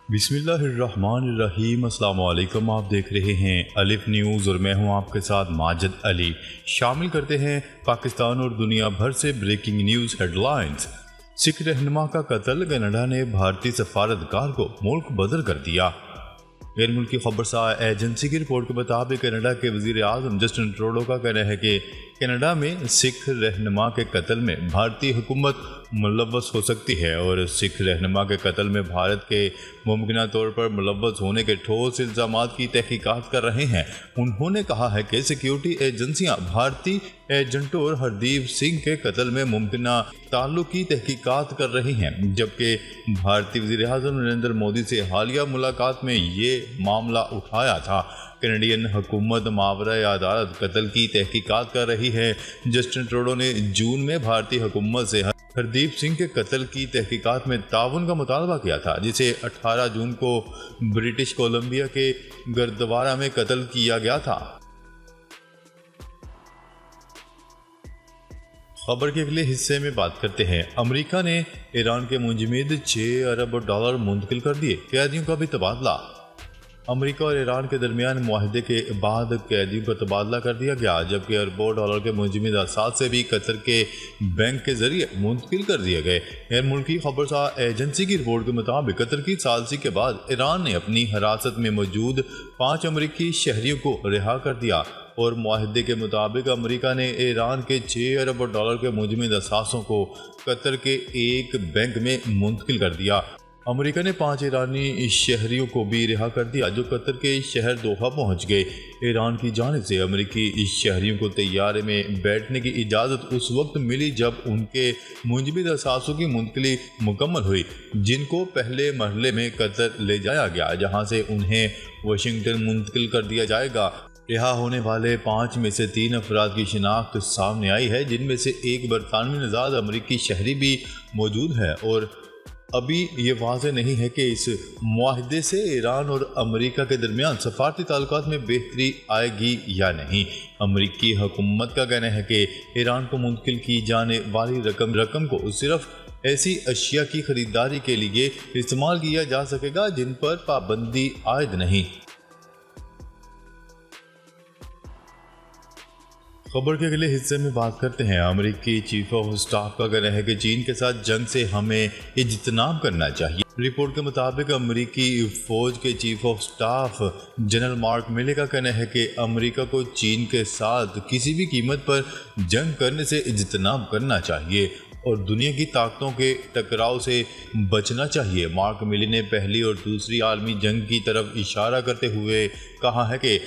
بسم اللہ الرحمن الرحیم۔ السلام علیکم، آپ دیکھ رہے ہیں الف نیوز اور میں ہوں آپ کے ساتھ ماجد علی۔ شامل کرتے ہیں پاکستان اور دنیا بھر سے بریکنگ نیوز ہیڈ لائنز۔ سکھ رہنما کا قتل، کینیڈا نے بھارتی سفارتکار کو ملک بدر کر دیا۔ غیر ملکی خبرساز ایجنسی کی رپورٹ کے مطابق کینیڈا کے وزیر اعظم جسٹن ٹروڈو کا کہنا ہے کہ کینیڈا میں سکھ رہنما کے قتل میں بھارتی حکومت ملوث ہو سکتی ہے اور سکھ رہنما کے قتل میں بھارت کے ممکنہ طور پر ملوث ہونے کے ٹھوس الزامات کی تحقیقات کر رہے ہیں۔ انہوں نے کہا ہے کہ سیکیورٹی ایجنسیاں بھارتی ایجنٹوں اور ہردیپ سنگھ کے قتل میں ممکنہ تعلق کی تحقیقات کر رہی ہیں، جبکہ بھارتی وزیر اعظم نریندر مودی سے حالیہ ملاقات میں یہ معاملہ اٹھایا تھا۔ کینیڈین حکومت ماورائے عدالت قتل کی تحقیقات کر رہی ہے۔ جسٹن ٹروڈو نے جون میں بھارتی حکومت سے ہردیپ سنگھ کے قتل کی تحقیقات میں تعاون کا مطالبہ کیا تھا، جسے 18 جون کو برٹش کولمبیا کے گردوارہ میں قتل کیا گیا تھا۔ خبر کے اگلے حصے میں بات کرتے ہیں۔ امریکہ نے ایران کے منجمد 6 ارب ڈالر منتقل کر دیے، قیدیوں کا بھی تبادلہ۔ امریکہ اور ایران کے درمیان معاہدے کے بعد قیدیوں کا تبادلہ کر دیا گیا، جبکہ اربوں ڈالر کے منجمد اساد سے بھی قطر کے بینک کے ذریعے منتقل کر دیے گئے۔ غیر ملکی خبرساز ایجنسی کی رپورٹ کے مطابق قطر کی ثالثی کے بعد ایران نے اپنی حراست میں موجود 5 امریکی شہریوں کو رہا کر دیا اور معاہدے کے مطابق امریکہ نے ایران کے 6 ارب ڈالر کے منجمد اثاثوں کو قطر کے ایک بینک میں منتقل کر دیا۔ امریکہ نے 5 ایرانی شہریوں کو بھی رہا کر دیا جو قطر کے شہر دوحہ پہنچ گئے۔ ایران کی جانب سے امریکی شہریوں کو طیارے میں بیٹھنے کی اجازت اس وقت ملی جب ان کے منجمد اثاثوں کی منتقلی مکمل ہوئی، جن کو پہلے مرحلے میں قطر لے جایا گیا، جہاں سے انہیں واشنگٹن منتقل کر دیا جائے گا۔ رہا ہونے والے 5 میں سے 3 افراد کی شناخت سامنے آئی ہے، جن میں سے ایک برطانوی نژاد امریکی شہری بھی موجود ہے، اور ابھی یہ واضح نہیں ہے کہ اس معاہدے سے ایران اور امریکہ کے درمیان سفارتی تعلقات میں بہتری آئے گی یا نہیں۔ امریکی حکومت کا کہنا ہے کہ ایران کو منتقل کی جانے والی رقم کو صرف ایسی اشیاء کی خریداری کے لیے استعمال کیا جا سکے گا جن پر پابندی عائد نہیں۔ خبر کے اگلے حصے میں بات کرتے ہیں۔ امریکی چیف آف اسٹاف کا کہنا ہے کہ چین کے ساتھ جنگ سے ہمیں اجتناب کرنا چاہیے۔ رپورٹ کے مطابق امریکی فوج کے chief of staff general mark میلے کا کہنا ہے کہ امریکہ کو چین کے ساتھ کسی بھی قیمت پر جنگ کرنے سے اجتناب کرنا چاہیے اور دنیا کی طاقتوں کے ٹکراؤ سے بچنا چاہیے۔ مارک میلے نے پہلی اور دوسری عالمی جنگ کی طرف اشارہ کرتے ہوئے کہا ہے کہ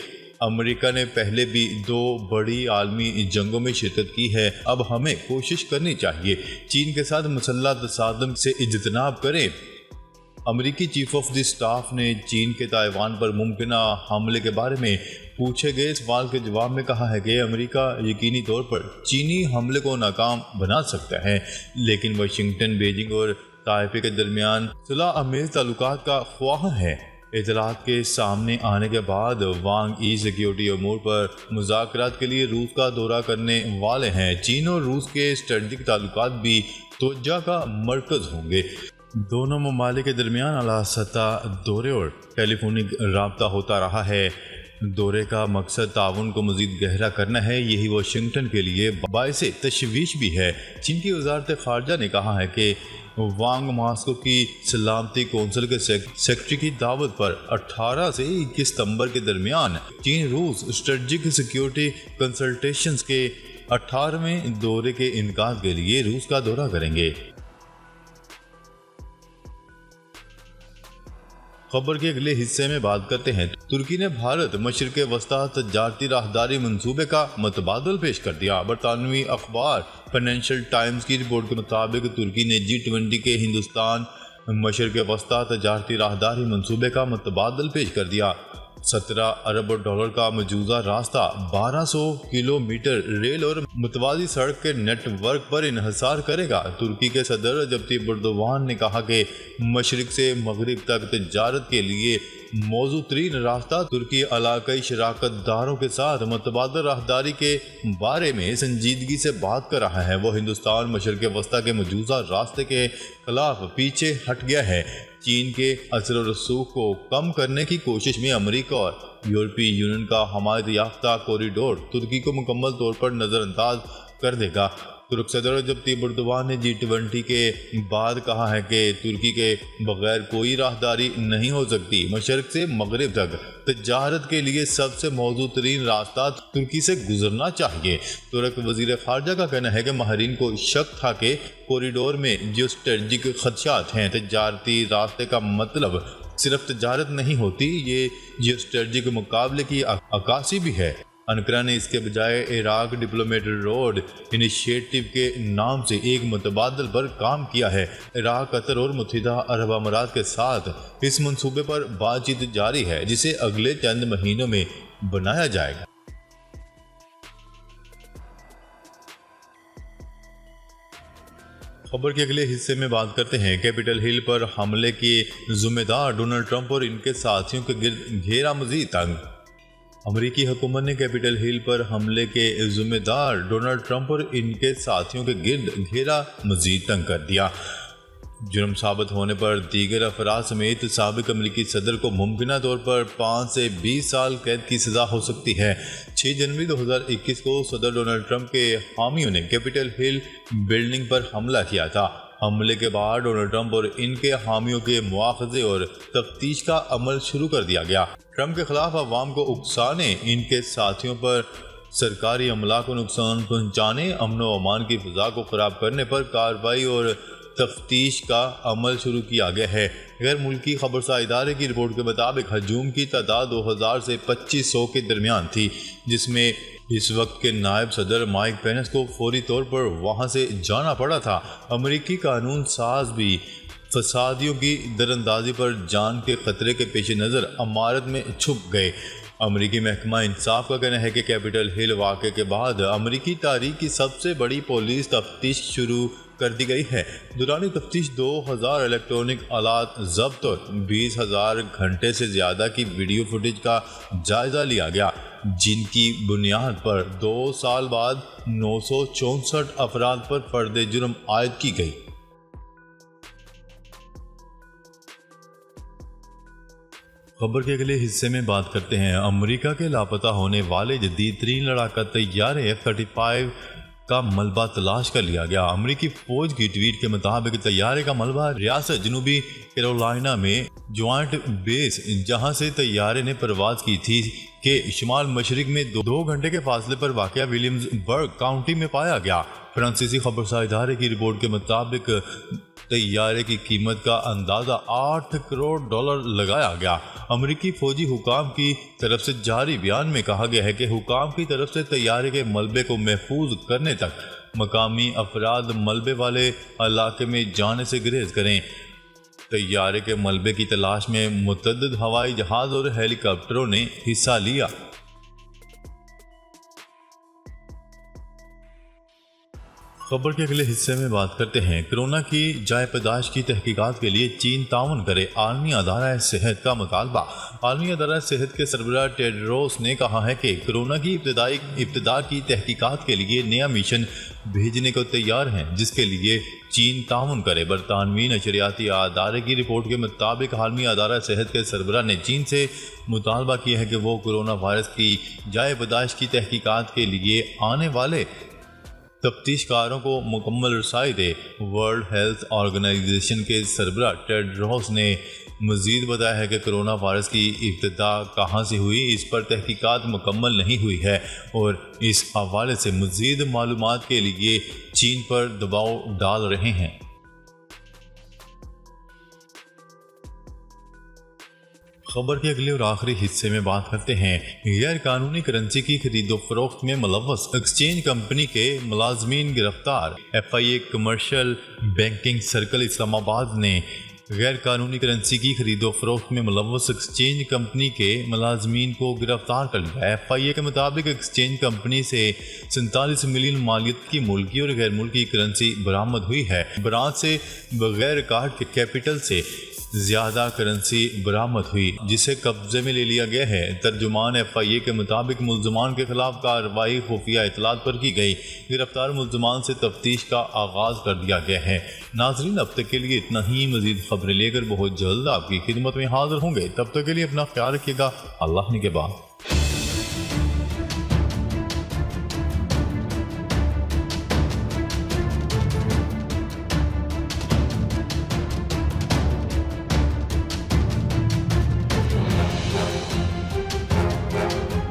امریکہ نے پہلے بھی 2 بڑی عالمی جنگوں میں شرکت کی ہے، اب ہمیں کوشش کرنی چاہیے چین کے ساتھ مسلح تصادم سے اجتناب کریں۔ امریکی چیف آف دی اسٹاف نے چین کے تائیوان پر ممکنہ حملے کے بارے میں پوچھے گئے سوال کے جواب میں کہا ہے کہ امریکہ یقینی طور پر چینی حملے کو ناکام بنا سکتا ہے، لیکن واشنگٹن بیجنگ اور طائپے کے درمیان صلح آمیز تعلقات کا خواہاں ہے۔ اطلاعات کے سامنے آنے کے بعد وانگ ای سیکیورٹی امور پر مذاکرات کے لیے روس کا دورہ کرنے والے ہیں۔ چین اور روس کے اسٹریٹجک تعلقات بھی توجہ کا مرکز ہوں گے۔ دونوں ممالک کے درمیان اعلیٰ سطح دورے اور ٹیلی فونک رابطہ ہوتا رہا ہے۔ دورے کا مقصد تعاون کو مزید گہرا کرنا ہے، یہی واشنگٹن کے لیے باعث تشویش بھی ہے۔ چین کی وزارت خارجہ نے کہا ہے کہ وانگ ماسکو کی سلامتی کونسل کے سیکرٹری کی دعوت پر 18 سے 21 ستمبر کے درمیان چین روس اسٹریٹجک سیکیورٹی کنسلٹیشنز کے 18ویں دورے کے انعقاد کے لیے روس کا دورہ کریں گے۔ خبر کے اگلے حصے میں بات کرتے ہیں۔ ترکی نے بھارت مشرق وسطی تجارتی راہداری منصوبے کا متبادل پیش کر دیا۔ برطانوی اخبار فائنینشل ٹائمز کی رپورٹ کے مطابق ترکی نے G20 کے ہندوستان مشرق وسطی تجارتی راہداری منصوبے کا متبادل پیش کر دیا۔ 17 ارب ڈالر کا مجوزہ راستہ 1200 کلومیٹر ریل اور متوازی سڑک کے نیٹ ورک پر انحصار کرے گا۔ ترکی کے صدر رجب طیب ایردوان نے کہا کہ مشرق سے مغرب تک تجارت کے لیے موزوں ترین راستہ ترکی علاقائی شراکت داروں کے ساتھ متبادل راہداری کے بارے میں سنجیدگی سے بات کر رہا ہے۔ وہ ہندوستان مشرق وسطی کے مجوزہ راستے کے خلاف پیچھے ہٹ گیا ہے۔ چین کے اثر و رسوخ کو کم کرنے کی کوشش میں امریکہ اور یورپی یونین کا حمایت یافتہ کوریڈور ترکی کو مکمل طور پر نظر انداز کر دے گا۔ ترک صدر رجب طیب اردوان نے G20 کے بعد کہا ہے کہ ترکی کے بغیر کوئی راہداری نہیں ہو سکتی۔ مشرق سے مغرب تک تجارت کے لیے سب سے موزوں ترین راستہ ترکی سے گزرنا چاہیے۔ ترک وزیر خارجہ کا کہنا ہے کہ ماہرین کو شک تھا کہ کوریڈور میں جیو اسٹریٹجک خدشات ہیں۔ تجارتی راستے کا مطلب صرف تجارت نہیں ہوتی، یہ جیو اسٹریٹجک مقابلے کی عکاسی بھی ہے۔ انقرہ نے اس کے بجائے عراق ڈپلومیٹ روڈ انیشیٹو کے نام سے ایک متبادل پر کام کیا ہے۔ عراق، قطر اور متحدہ عرب امارات کے ساتھ اس منصوبے پر بات چیت جاری ہے، جسے اگلے چند مہینوں میں بنایا جائے گا۔ خبر کے اگلے حصے میں بات کرتے ہیں کیپٹل ہل پر حملے کے ذمہ دار ڈونلڈ ٹرمپ اور ان کے ساتھیوں کے گرد گھیرا مزید تنگ۔ امریکی حکومت نے کیپٹل ہل پر حملے کے ذمہ دار ڈونلڈ ٹرمپ اور ان کے ساتھیوں کے گرد گھیرا مزید تنگ کر دیا۔ جرم ثابت ہونے پر دیگر افراد سمیت سابق امریکی صدر کو ممکنہ طور پر 5 سے 20 سال قید کی سزا ہو سکتی ہے۔ 6 جنوری 2021 کو صدر ڈونلڈ ٹرمپ کے حامیوں نے کیپٹل ہل بلڈنگ پر حملہ کیا تھا۔ حملے کے بعد ڈونلڈ ٹرمپ اور ان کے حامیوں کے مواخذے اور تفتیش کا عمل شروع کر دیا گیا۔ ٹرمپ کے خلاف عوام کو اکسانے، ان کے ساتھیوں پر سرکاری عملہ کو نقصان پہنچانے، امن و امان کی فضا کو خراب کرنے پر کارروائی اور تفتیش کا عمل شروع کیا گیا ہے۔ غیر ملکی خبرساز ادارے کی رپورٹ کے مطابق ہجوم کی تعداد 2000 سے 2500 کے درمیان تھی، جس میں اس وقت کے نائب صدر مائک پینس کو فوری طور پر وہاں سے جانا پڑا تھا۔ امریکی قانون ساز بھی فسادیوں کی دراندازی پر جان کے خطرے کے پیش نظر عمارت میں چھپ گئے۔ امریکی محکمہ انصاف کا کہنا ہے کہ کیپٹل ہل واقعے کے بعد امریکی تاریخ کی سب سے بڑی پولیس تفتیش شروع کر دی گئی ہے۔ دوران تفتیش 2000 الیکٹرانک آلات ضبط اور 20,000 گھنٹے سے زیادہ کی ویڈیو فوٹیج کا جائزہ لیا گیا، جن کی بنیاد پر 2 سال بعد 964 افراد پر فرد جرم عائد کی گئی۔ خبر کے اگلے حصے میں بات کرتے ہیں امریکہ کے لاپتہ ہونے والے جدید ترین لڑاکا طیارے F-35 کا ملبہ تلاش کر لیا گیا۔ امریکی فوج کی ٹویٹ کے مطابق طیارے کا ملبہ ریاست جنوبی کیرولائنا میں جوائنٹ بیس، جہاں سے طیارے نے پرواز کی تھی، کے شمال مشرق میں 2 گھنٹے کے فاصلے پر واقع ولیمز برگ کاؤنٹی میں پایا گیا۔ فرانسیسی خبرساز ادارے کی رپورٹ کے مطابق طیارے کی قیمت کا اندازہ $8 کروڑ لگایا گیا۔ امریکی فوجی حکام کی طرف سے جاری بیان میں کہا گیا ہے کہ حکام کی طرف سے طیارے کے ملبے کو محفوظ کرنے تک مقامی افراد ملبے والے علاقے میں جانے سے گریز کریں۔ طیارے کے ملبے کی تلاش میں متعدد ہوائی جہاز اور ہیلی کاپٹروں نے حصہ لیا۔ خبر کے اگلے حصے میں بات کرتے ہیں کرونا کی جائے پیدائش کی تحقیقات کے لیے چین تعاون کرے، عالمی ادارہ صحت کا مطالبہ۔ عالمی ادارہ صحت کے سربراہ ٹیڈروس نے کہا ہے کہ کرونا کی ابتدا کی تحقیقات کے لیے نیا مشن بھیجنے کو تیار ہیں، جس کے لیے چین تعاون کرے۔ برطانوی نشریاتی ادارے کی رپورٹ کے مطابق عالمی ادارہ صحت کے سربراہ نے چین سے مطالبہ کیا ہے کہ وہ کرونا وائرس کی جائے پیدائش کی تحقیقات کے لیے آنے والے تفتیش کاروں کو مکمل رسائی دے۔ ورلڈ ہیلتھ آرگنائزیشن کے سربراہ ٹیڈروس نے مزید بتایا ہے کہ کرونا وائرس کی ابتدا کہاں سے ہوئی، اس پر تحقیقات مکمل نہیں ہوئی ہے اور اس حوالے سے مزید معلومات کے لیے چین پر دباؤ ڈال رہے ہیں۔ خبر کے اگلے اور آخری حصے میں بات کرتے ہیں غیر قانونی کرنسی کی خرید و فروخت میں ملوث ایکسچینج کمپنی کے ملازمین گرفتار۔ FIA کمرشل بینکنگ سرکل اسلام آباد نے غیر قانونی کرنسی کی خرید و فروخت میں ملوث ایکسچینج کمپنی کے ملازمین کو گرفتار کر لیا۔ FIA کے مطابق ایکسچینج کمپنی سے 47 ملین مالیت کی ملکی اور غیر ملکی کرنسی برآمد ہوئی ہے۔ برانچ سے بغیر ریکارڈ کے کیپٹل سے زیادہ کرنسی برآمد ہوئی جسے قبضے میں لے لیا گیا ہے۔ ترجمان FIA کے مطابق ملزمان کے خلاف کارروائی خفیہ اطلاعات پر کی گئی۔ گرفتار ملزمان سے تفتیش کا آغاز کر دیا گیا ہے۔ ناظرین، اب تک کے لیے اتنا ہی۔ مزید خبریں لے کر بہت جلد آپ کی خدمت میں حاضر ہوں گے۔ تب تک کے لیے اپنا خیال رکھیے گا۔ اللہ نگہبان۔